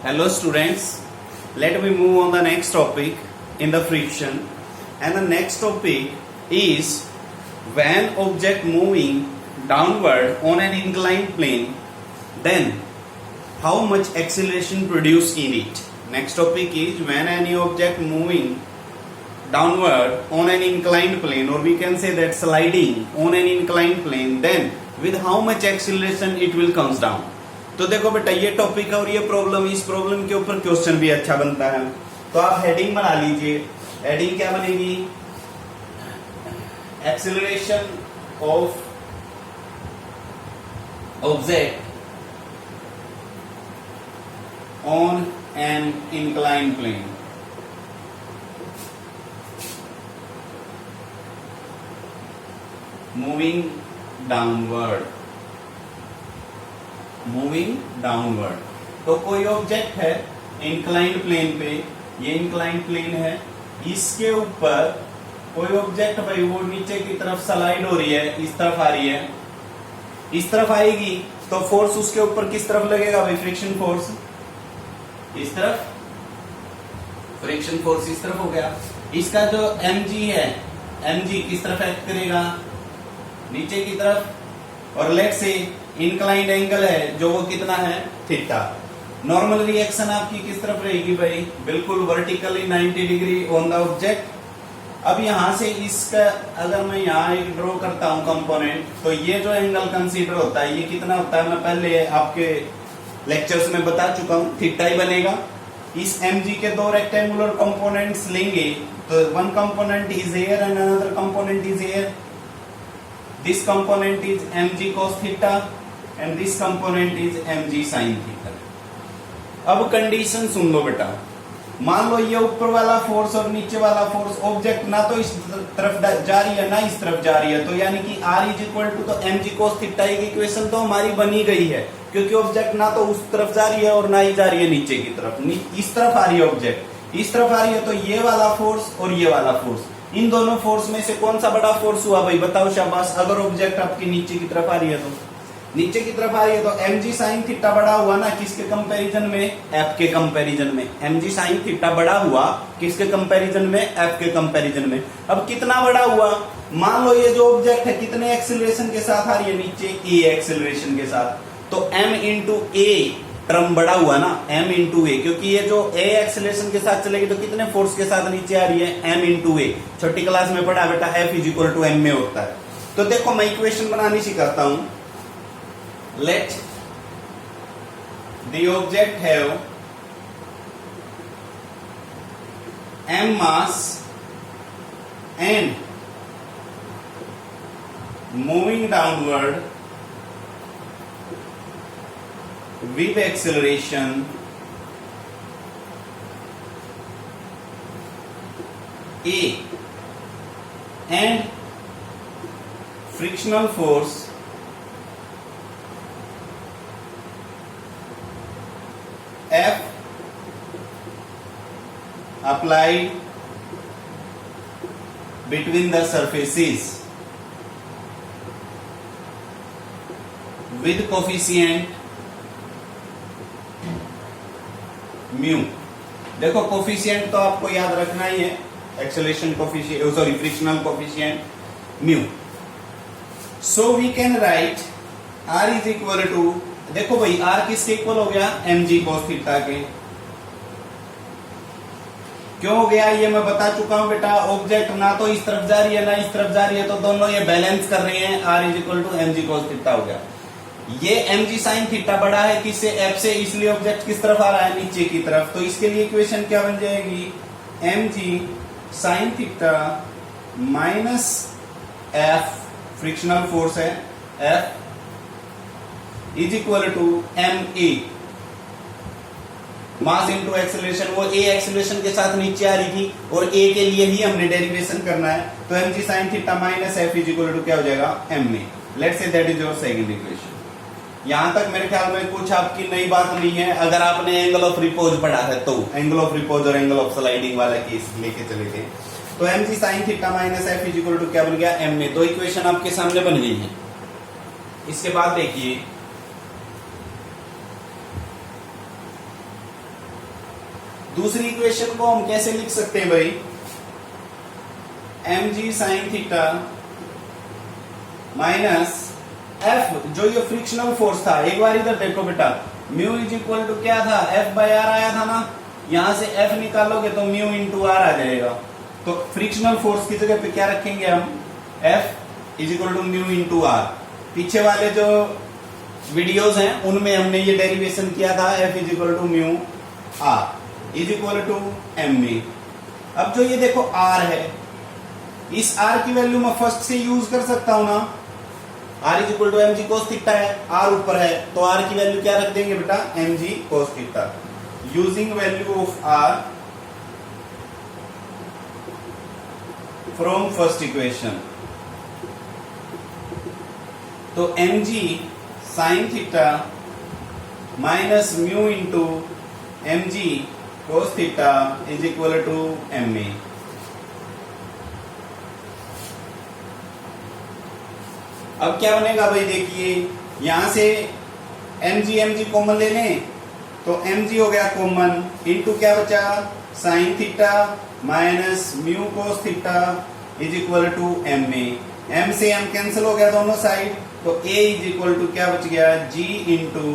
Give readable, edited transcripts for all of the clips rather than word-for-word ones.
Hello students, let me move on the next topic in the friction, and the next topic is when object moving downward on an inclined plane, then how much acceleration produced in it. Next topic is when any object moving downward on an inclined plane, or we can say that sliding on an inclined plane, then with how much acceleration it will comes down. तो देखो बेटा ये topic है और ये problem, इस problem के ऊपर क्वेश्चन भी अच्छा बनता है। तो आप हेडिंग बना लीजिए। हेडिंग क्या बनेगी? Acceleration of object on an incline plane. Moving downward. तो कोई ऑब्जेक्ट है इंक्लाइंड प्लेन पे, ये इंक्लाइंड प्लेन है, इसके ऊपर कोई ऑब्जेक्ट भाई वो नीचे की तरफ स्लाइड हो रही है, इस तरफ आ रही है, इस तरफ आएगी तो फोर्स उसके ऊपर किस तरफ लगेगा भाई? फ्रिक्शन फोर्स इस तरफ, फ्रिक्शन फोर्स इस तरफ हो गया। इसका जो mg है, mg किस तरफ एक्ट करेगा? नीचे की तरफ। और लेट से इंक्लाइंड एंगल है जो वो कितना है? थीटा। नॉर्मल रिएक्शन आपकी किस तरफ रहेगी भाई? बिल्कुल vertically 90 degree on the object. अब यहां से इसका अगर मैं यहां एक ड्रॉ करता हूं कंपोनेंट, तो ये जो एंगल कंसीडर होता है ये कितना होता है? मैं पहले आपके लेक्चर्स में बता चुका हूं, थीटा ही बनेगा। इस mg के दो रेक्टेंगुलर कंपोनेंट्स लेंगे तो one component is air and another component is air. This component is mg cos theta and this component is mg sin theta। अब कंडीशन सुन लो बेटा। मान लो ये ऊपर वाला फोर्स और नीचे वाला फोर्स, ऑब्जेक्ट ना तो इस तरफ जा रही है ना इस तरफ जा रही है, तो यानी कि r इज इक्वल टू तो mg cos theta की इक्वेशन तो हमारी बनी गई है, क्योंकि ऑब्जेक्ट ना तो उस तरफ जा रही है और ना ही जा रही है नीचे की तरफ, इस तरफ आ रही है ऑब्जेक्ट, इस तरफ आ रही है। तो ये वाला फोर्स और ये वाला फोर्स, इन दोनों फोर्स में से कौन सा बड़ा फोर्स हुआ भाई? बताओ शाबाश। अगर ऑब्जेक्ट आपकी नीचे की तरफ आ रही है तो नीचे की तरफ आ रही है तो mg sin थीटा बड़ा हुआ ना किसके कंपैरिजन में? f के कंपैरिजन में। mg sin थीटा बड़ा हुआ किसके कंपैरिजन में? f के कंपैरिजन में। अब कितना बड़ा हुआ? मान लो ये जो ऑब्जेक्ट है कितने एक्सेलरेशन के साथ आ रही है? नीचे a एक्सेलरेशन के साथ, तो m इंटू a टर्म बड़ा हुआ ना, m इंटू ए, क्योंकि ये जो a एक्सेलरेशन के साथ चलेगी तो कितने फोर्स के साथ नीचे आ रही है? m इंटू ए। छोटी क्लास में पढ़ा बेटा F is equal to m में होता है। तो देखो मैं इक्वेशन बनानी सिखाता हूं। Let the object have m mass and moving downward with acceleration A and frictional force F applied between the surfaces with coefficient mu. देखो कोफिशिएंट तो आपको याद रखना ही है, acceleration coefficient, sorry frictional coefficient mu. So we can write r is equal to, देखो भाई r किसके इक्वल हो गया? mg cos थीटा के। क्यों हो गया ये मैं बता चुका हूं बेटा। ऑब्जेक्ट ना तो इस तरफ जा रही है ना इस तरफ जा रही है, तो दोनों ये बैलेंस कर रहे हैं, r is equal to mg cos theta हो गया। ये mg sin थीटा बड़ा है किससे? f से, इसलिए ऑब्जेक्ट किस तरफ आ रहा है? नीचे की तरफ। तो इसके लिए इक्वेशन क्या बन जाएगी? mg sin theta minus f, frictional force है f, is equal to ma, mass into acceleration. वो a एक्सेलरेशन के साथ नीचे आ रही थी और a के लिए ही हमने डेरिवेशन करना है, तो mg sin theta minus f is equal to क्या हो जाएगा? ma। Let's say that is your second equation. यहां तक मेरे ख्याल में कुछ आपकी नई बात नहीं है। अगर आपने एंगल ऑफ रिपोज पढ़ा है तो एंगल ऑफ रिपोज और एंगल ऑफ स्लाइडिंग वाला केस लेके चले गए, तो mg sin theta minus f is equal to क्या बन गया? ma। दो इक्वेशन आपके सामने बन गई है। इसके बाद देखिए दूसरी इक्वेशन को हम कैसे लिख सकते हैं भाई, mg sign theta minus F, जो ये फ्रिक्शनल फोर्स था, एक बार इधर देखो बेटा, म्यू इज इक्वल टू क्या था, एफ बाय आर आया था ना, यहां से एफ निकालोगे तो म्यू इंटू आर आ जाएगा। तो फ्रिक्शनल फोर्स की जगह पे क्या रखेंगे हम, F is equal to mu into R. पीछे वाले जो वीडियोस हैं उनमें हमने ये डेरिवेशन किया था, F is equal to mu R is equal to m a. अब जो ये देखो आर है, इस आर की वैल्यू मैं फर्स्ट से यूज कर सकता हूं ना, R is equal to m g cos theta है, आर ऊपर है तो आर की वैल्यू क्या रख देंगे बेटा, m g cos theta. Using value of r from first equation, तो m g sine theta minus mu into m g cos theta is equal to m a. अब क्या बनेगा भाई, देखिए यहां से एम जी कॉमन ले लें तो एम जी हो गया कॉमन, इंटू क्या बचा, sine theta minus mu cos theta is equal to m a. M से एम कैंसिल हो गया दोनों साइड, तो ए इज इक्वल टू क्या बच गया, g into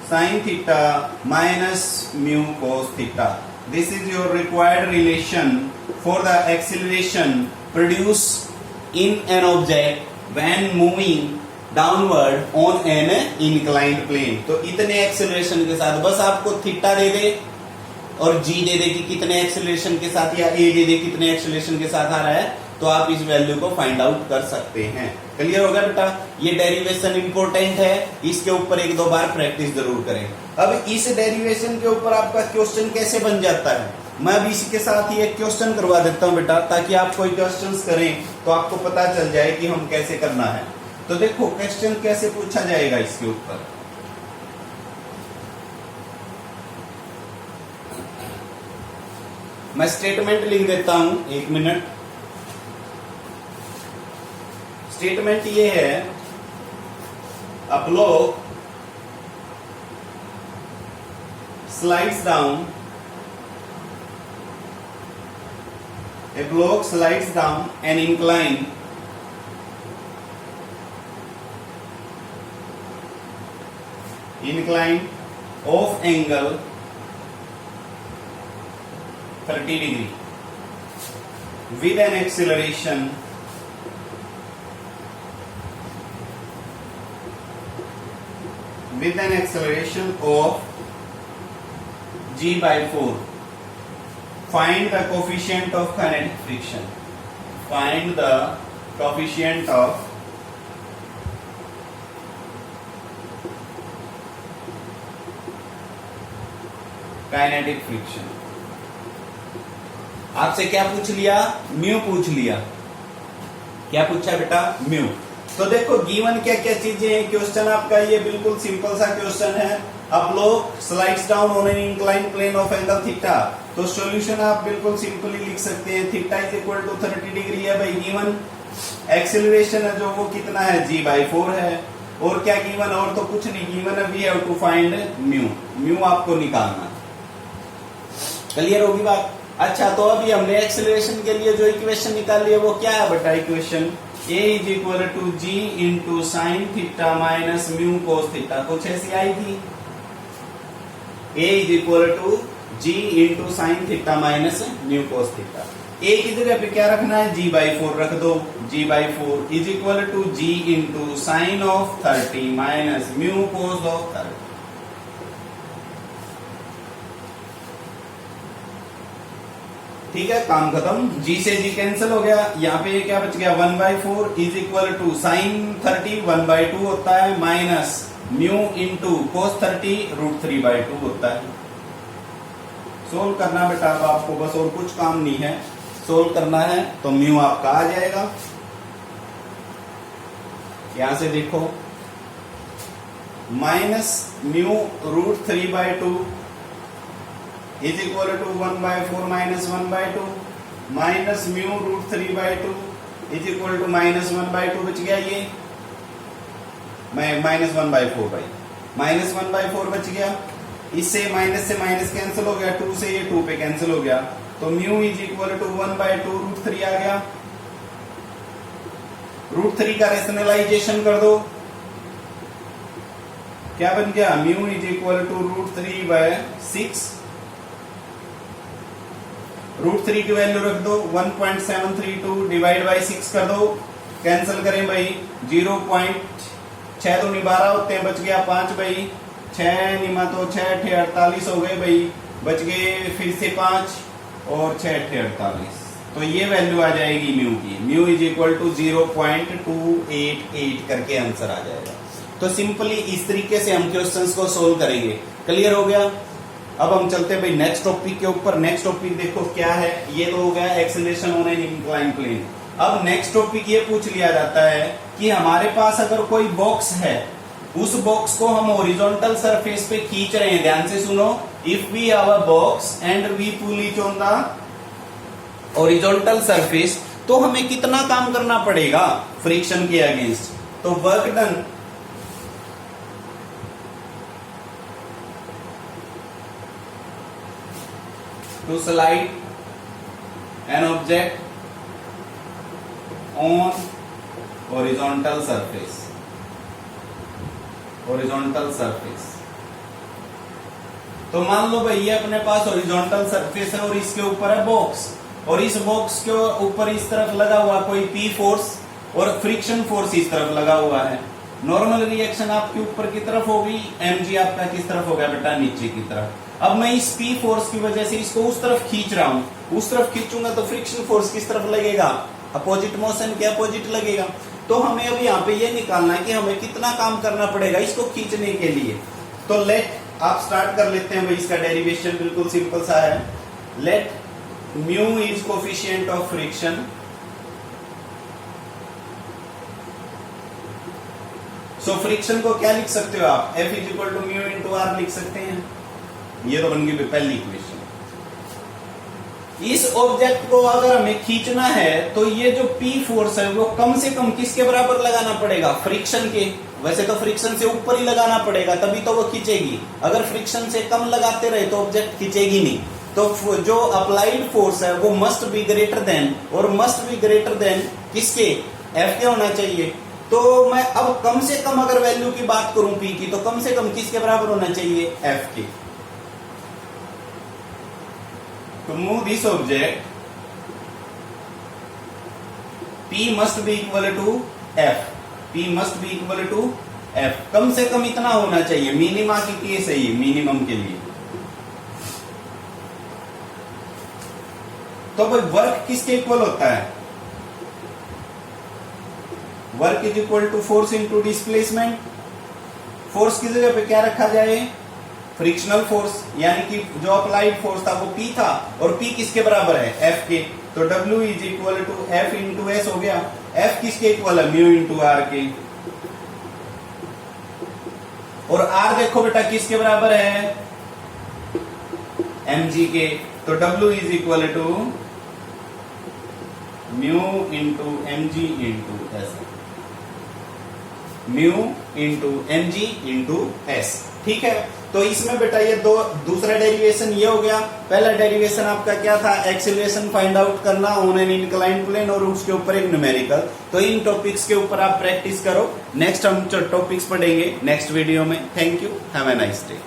sine theta minus mu cos theta. This is your required relation for the acceleration produce in an object when moving downward on an inclined plane। तो इतने acceleration के साथ, बस आपको theta दे दे और जी दे दे कि कितने एक्सेलरेशन के साथ, या ए दे दे कितने एक्सेलरेशन के साथ आ रहा है, तो आप इस वैल्यू को फाइंड आउट कर सकते हैं। क्लियर होगा बेटा, ये डेरिवेशन इंपॉर्टेंट है, इसके ऊपर एक दो बार प्रैक्टिस जरूर करें। अब इस डेरिवेशन के ऊपर आपका क्वेश्चन कैसे बन जाता है, मैं अभी इसी के साथ ही एक क्वेश्चन करवा देता हूं बेटा, ताकि आप कोई क्वेश्चंस करें तो आपको पता चल जाए कि हम कैसे करना है। तो देखो क्वेश्चन कैसे पूछा जाएगा इसके ऊपर, मैं स्टेटमेंट लिख देता हूं, एक मिनट। स्टेटमेंट ये है, a block slides down, a block slides down an incline of angle 30 degree with an acceleration of g by 4. Find the coefficient of kinetic friction. Find the coefficient of kinetic friction. आपसे क्या पूछ लिया, mu पूछ लिया। क्या पूछा बेटा, mu. तो देखो गिवन क्या क्या चीजें हैं, क्वेश्चन आपका ये बिल्कुल सिंपल सा क्वेश्चन है। अब लोग slides down on an incline plane of angle theta, तो सॉल्यूशन आप बिल्कुल सिंपली लिख सकते हैं, theta is equal to 30 degree है भाई गिवन। एक्सेलरेशन है जो वो कितना है, g by 4 है। और क्या गिवन, और तो कुछ नहीं गिवन है, we have to find mu, mu आपको निकालना। क्लियर होगी बात। अच्छा, तो अभी हमने एक्सेलरेशन के लिए जो इक्वेशन निकाली है वो क्या है बेटा, equation a is equal to g into sine theta minus mu cos theta, कुछ ऐसी आई थी। a is equal to g into sine theta minus mu cos theta. a की जगह पे क्या रखना है, g by 4 रख दो। g by 4 is equal to g into sine of 30 minus mu cos of 30। ठीक है, काम खत्म। g से g कैंसिल हो गया, यहाँ पे क्या बच गया, 1/4 इज इक्वल टू साइन 30 1/2 होता है माइनस म्यू इंटू कोस 30 √3/2 होता है। सोल्व करना बेटा अब आपको, बस और कुछ काम नहीं है, सोल्व करना है। तो म्यू आपका आ जाएगा, यहां से देखो minus mu √3/2 is equal to 1/4 minus 1/2 minus mu √3/2 is equal to minus 1/2 बच गया, ये माइनस 1/4 भाई, माइनस 1/4 बच गया, इससे माइनस कैंसिल हो गया, 2 से ये 2 पे कैंसिल हो गया, तो म्यू इज इक्वल टू 1/2√3 आ गया। √3 का रेशनलाइजेशन कर दो, क्या बन गया, म्यू इज इक्वल टू √3/6। √3 की वैल्यू रख दो, 1.732 डिवाइड बाई 6 कर दो, कैंसिल करें भाई, 0.6 2 12 होते हैं, बच गया 5/6 निमा तो 6 8 48 हो गए भाई, बच गए फिर से 5 और 6 8 48, तो ये वैल्यू आ जाएगी म्यू की, म्यू इज इक्वल टू 0.288 करके आंसर आ जाएगा। तो सिंपली इस तरीके से हम क्वेश्चंस को सोल्व करेंगे। क्लियर हो गया? अब हम चलते हैं भाई नेक्स्ट टॉपिक के ऊपर। नेक्स्ट टॉपिक देखो क्या है, ये तो हो गया acceleration on an incline plane. अब नेक्स्ट टॉपिक ये पूछ लिया जाता है कि हमारे पास अगर कोई बॉक्स है, उस बॉक्स को हम हॉरिजॉन्टल सरफेस पे खींच रहे हैं, ध्यान से सुनो, if we have a box and we pull it on the horizontal surface, तो हमें कितना काम करना पड़ेगा फ्रिक्शन के अगेंस्ट। तो work done to slide an object on horizontal surface, horizontal surface। तो मान लो भाई ये अपने पास हॉरिजॉन्टल सरफेस है और इसके ऊपर है बॉक्स, और इस बॉक्स के ऊपर इस तरफ लगा हुआ कोई पी फोर्स और फ्रिक्शन फोर्स इस तरफ लगा हुआ है। नॉर्मल रिएक्शन आपके ऊपर की तरफ होगी, mg आपका किस तरफ होगा बेटा, नीचे की तरफ। अब मैं इस P फोर्स की वजह से इसको उस तरफ खींच रहा हूं, उस तरफ खींचूंगा तो फ्रिक्शन फोर्स किस तरफ लगेगा, अपोजिट मोशन के अपोजिट लगेगा। तो हमें अब यहाँ पे ये निकालना है कि हमें कितना काम करना पड़ेगा इसको खींचने के लिए। तो लेट आप स्टार्ट कर लेते हैं भाई, इसका डेरिवेशन बिल्कुल सिंपल सा है। Let mu is coefficient of friction, so friction को क्या लिख सकते हो आप, F is equal to mu into R लिख सकते हैं। ये तो बन गई पहली इक्वेशन। इस ऑब्जेक्ट को अगर हमें खींचना है तो ये जो P फोर्स है वो कम से कम किसके बराबर लगाना पड़ेगा, फ्रिक्शन के। वैसे तो फ्रिक्शन से ऊपर ही लगाना पड़ेगा तभी तो वो खींचेगी, अगर फ्रिक्शन से कम लगाते रहे तो ऑब्जेक्ट खींचेगी नहीं। तो जो अप्लाइड फोर्स है वो मस्ट बी ग्रेटर देन, और मस्ट बी ग्रेटर देन किसके, F के होना चाहिए। तो मैं अब कम से कम अगर वैल्यू की बात करूं P की, तो कम से कम किसके बराबर होना चाहिए, F के। To move this object, P must be equal to F, P must be equal to F, कम से कम इतना होना चाहिए, मिनिमा की केस है ये, मिनिमम के लिए। तो भाई वर्क किसके इक्वल होता है, work is equal to force into displacement. Force की जगह पे क्या रखा जाए, फ्रिक्शनल फोर्स, यानी कि जो अप्लाइड फोर्स था वो P था, और P किसके बराबर है, F के। तो W is equal to F into S हो गया। F किसके इक्वल है, म्यू इंटू आर के। और R देखो बेटा किसके बराबर है, mg के। तो W is equal to mu into mg into S, mu into mg into S. ठीक है, तो इसमें बेटा ये दूसरा डेरिवेशन ये हो गया। पहला डेरिवेशन आपका क्या था, एक्सेलरेशन फाइंड आउट करना ऑन एन इंक्लाइंड प्लेन, और उसके ऊपर एक न्यूमेरिकल। तो इन टॉपिक्स के ऊपर आप प्रैक्टिस करो। नेक्स्ट हम टॉपिक्स पढ़ेंगे नेक्स्ट वीडियो में। Thank you, have a nice day.